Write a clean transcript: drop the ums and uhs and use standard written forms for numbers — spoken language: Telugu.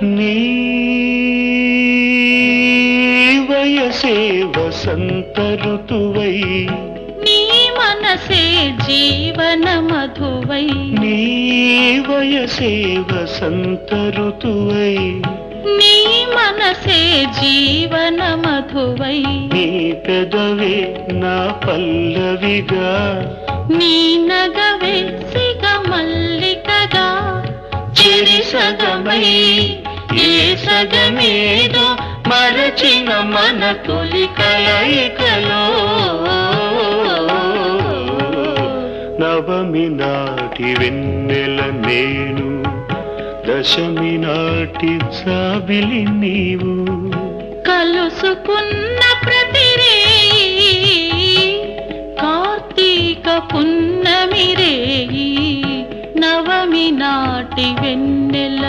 నీ వయసే వసంత ఋతువై, నీ మనసే జీవన మధువై, నీ వయసే వసంత ఋతువై, నీ మనసే జీవన మధువై, నీ పెదవే నా పల్లవిగా, నీ నగవే సిగ మల్లికగా, చెరి సగమై ఏ సగమేదో మరచిన మన తొలి కలయికలో, నవమి నాటి వెన్నెల నేను, దశమి నాటి జాబిలి నీవు, కలుసుకున్న ప్రతిరేయి కార్తీక పున్నమి రేయి, నవమి నాటి వెన్నెల